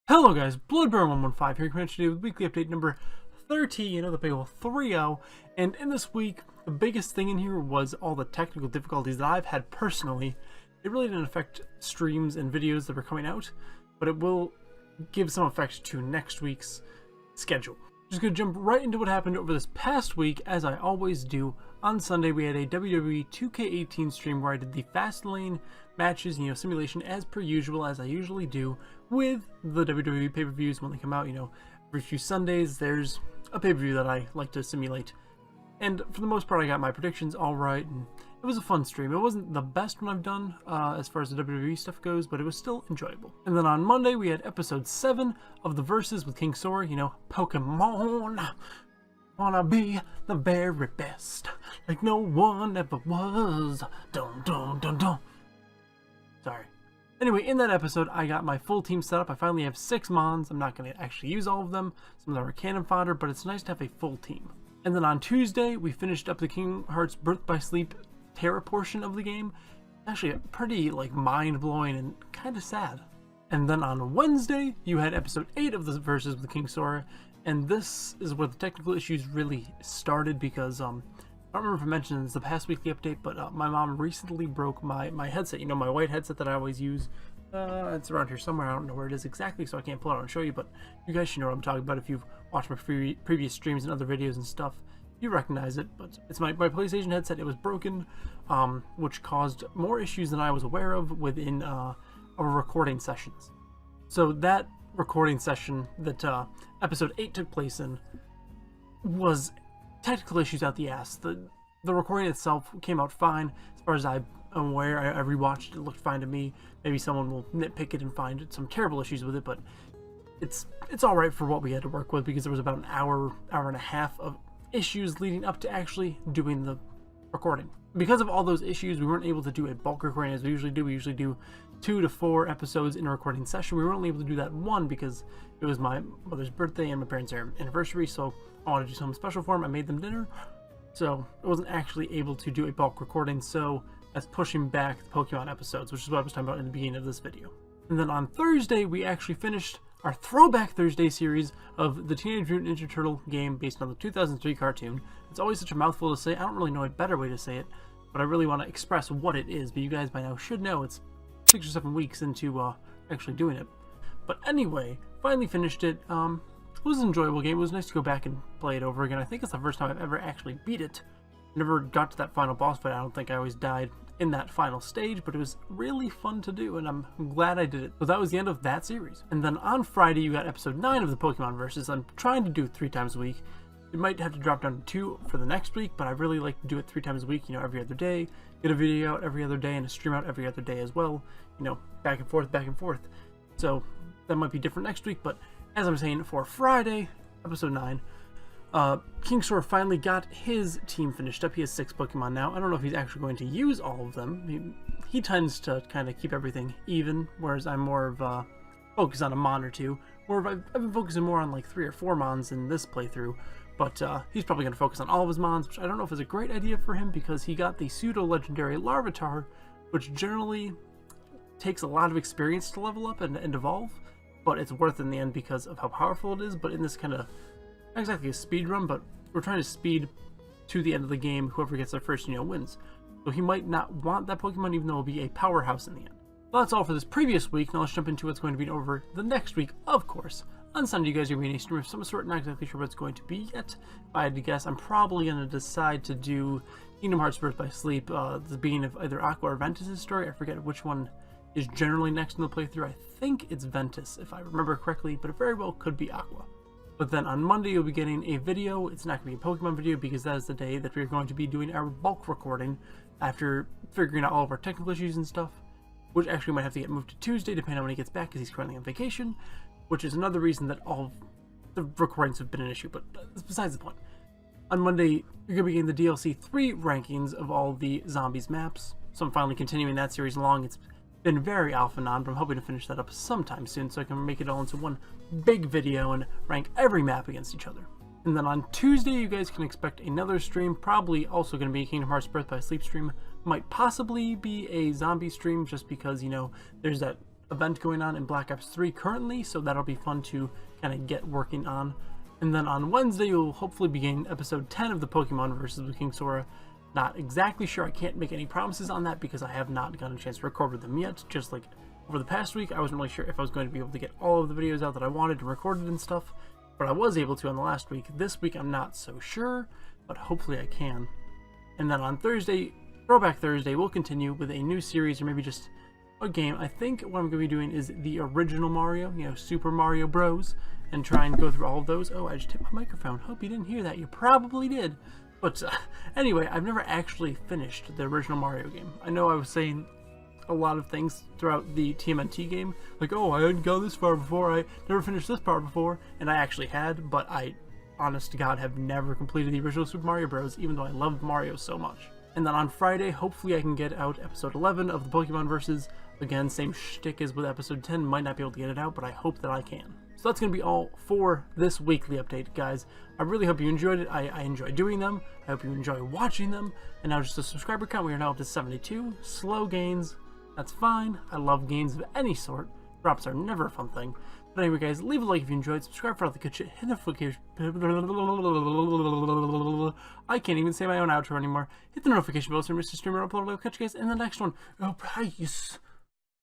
Hello guys, Bloodburn115 here, coming today with weekly update number 13 of the big ol' 3.0, and in this week, the biggest thing in here was all the technical difficulties that I've had personally. It really didn't affect streams and videos that were coming out, but it will give some effect to next week's schedule. Just gonna jump right into what happened over this past week, as I always do. On Sunday, we had a WWE 2K18 stream where I did the Fastlane matches, simulation as per usual, as I usually do with the WWE pay-per-views when they come out. Every few Sundays, there's a pay-per-view that I like to simulate. And for the most part, I got my predictions all right, and it was a fun stream. It wasn't the best one I've done as far as the WWE stuff goes, but it was still enjoyable. And then on Monday, we had episode 7 of the Versus with King Sora, Pokemon. Wanna be the very best, like no one ever was. Dun dun dun dun. Sorry. Anyway, in that episode, I got my full team set up. I finally have 6 Mons. I'm not going to actually use all of them. Some of them are cannon fodder, but it's nice to have a full team. And then on Tuesday, we finished up the Kingdom Hearts Birth by Sleep Terra portion of the game. Actually, pretty mind-blowing and kind of sad. And then on Wednesday, you had episode 8 of the Versus with King Sora. And this is where the technical issues really started because, I don't remember if I mentioned this the past weekly update, but my mom recently broke my headset, my white headset that I always use. It's around here somewhere, I don't know where it is exactly, so I can't pull it out and show you, but you guys should know what I'm talking about if you've watched my previous streams and other videos and stuff. You recognize it, but it's my PlayStation headset. It was broken, which caused more issues than I was aware of within our recording sessions. So that recording session that episode 8 took place in was technical issues out the ass. The recording itself came out fine as far as I'm aware. I rewatched it, it looked fine to me. Maybe someone will nitpick it and find some terrible issues with it, but it's all right for what we had to work with because there was about an hour and a half of issues leading up to actually doing the recording. Because of all those issues, we weren't able to do a bulk recording as we usually do. We usually do 2 to 4 episodes in a recording session. We weren't able to do that one because it was my mother's birthday and my parents' anniversary, so I wanted to do something special for them. I made them dinner, so I wasn't actually able to do a bulk recording, so that's pushing back the Pokemon episodes, which is what I was talking about in the beginning of this video. And then on Thursday, we actually finished our Throwback Thursday series of the Teenage Mutant Ninja Turtle game based on the 2003 cartoon. It's always such a mouthful to say. I don't really know a better way to say it, but I really want to express what it is. But you guys by now should know it's 6 or 7 weeks into actually doing it. But anyway, finally finished it. It was an enjoyable game. It was nice to go back and play it over again. I think it's the first time I've ever actually beat it. Never got to that final boss fight. I don't think I always died in that final stage, but it was really fun to do, and I'm glad I did it. So that was the end of that series. And then on Friday, you got episode 9 of the Pokemon Versus. I'm trying to do it 3 times a week. It might have to drop down to 2 for the next week, but I really like to do it 3 times a week, every other day. Get a video out every other day and a stream out every other day as well. Back and forth, back and forth. So that might be different next week, but as I'm saying, for Friday, episode 9, King Sora finally got his team finished up. He has 6 Pokemon now. I don't know if he's actually going to use all of them. He tends to kind of keep everything even, whereas I'm more of a focus on a Mon or 2. Or I've been focusing more on like 3 or 4 Mons in this playthrough. But he's probably going to focus on all of his Mons, which I don't know if is a great idea for him because he got the pseudo-legendary Larvitar, which generally takes a lot of experience to level up and evolve, but it's worth it in the end because of how powerful it is. But in this kind of, not exactly a speed run, but we're trying to speed to the end of the game. Whoever gets there first, wins. So he might not want that Pokemon, even though it'll be a powerhouse in the end. Well, that's all for this previous week. Now let's jump into what's going to be over the next week, of course. On Sunday, you guys are going to be in a stream of some sort. Not exactly sure what it's going to be yet. If I had to guess, I'm probably going to decide to do Kingdom Hearts Birth by Sleep, the beginning of either Aqua or Ventus' story. I forget which one is generally next in the playthrough. I think it's Ventus, if I remember correctly, but it very well could be Aqua. But then on Monday, you'll be getting a video. It's not going to be a Pokemon video because that is the day that we're going to be doing our bulk recording after figuring out all of our technical issues and stuff, which actually might have to get moved to Tuesday depending on when he gets back because he's currently on vacation, which is another reason that all of the recordings have been an issue, but that's besides the point. On Monday, you're going to be getting the DLC 3 rankings of all the Zombies maps, so I'm finally continuing that series along. It's been very off and on, but I'm hoping to finish that up sometime soon so I can make it all into one big video and rank every map against each other. And then on Tuesday, you guys can expect another stream, probably also going to be a Kingdom Hearts Birth by Sleep stream. Might possibly be a zombie stream just because, there's that event going on in Black Ops 3 currently, so that'll be fun to kind of get working on. And then on Wednesday, you'll hopefully begin episode 10 of the Pokemon vs. with King Sora. Not exactly sure, I can't make any promises on that because I have not gotten a chance to record with them yet. Just like over the past week, I wasn't really sure if I was going to be able to get all of the videos out that I wanted and recorded and stuff, but I was able to on the last week. This week, I'm not so sure, but hopefully I can. And then on Thursday, Throwback Thursday, we'll continue with a new series or maybe just a game. I think what I'm going to be doing is the original Mario, you know, Super Mario Bros, and try and go through all of those. Oh, I just hit my microphone. Hope you didn't hear that. You probably did. But anyway, I've never actually finished the original Mario game. I know I was saying a lot of things throughout the TMNT game, like, oh, I hadn't gone this far before, I never finished this part before, and I actually had, but I, honest to God, have never completed the original Super Mario Bros, even though I loved Mario so much. And then on Friday, hopefully I can get out episode 11 of the Pokemon Versus. Again, same shtick as with episode 10, might not be able to get it out, but I hope that I can. So that's going to be all for this weekly update, guys. I really hope you enjoyed it. I enjoy doing them. I hope you enjoy watching them. And now just a subscriber count. We are now up to 72. Slow gains. That's fine. I love gains of any sort. Drops are never a fun thing. But anyway, guys, leave a like if you enjoyed. Subscribe for all the good shit. Hit the notification. I can't even say my own outro anymore. Hit the notification bell so Mr. Streamer upload. I'll catch you guys in the next one. Oh, peace.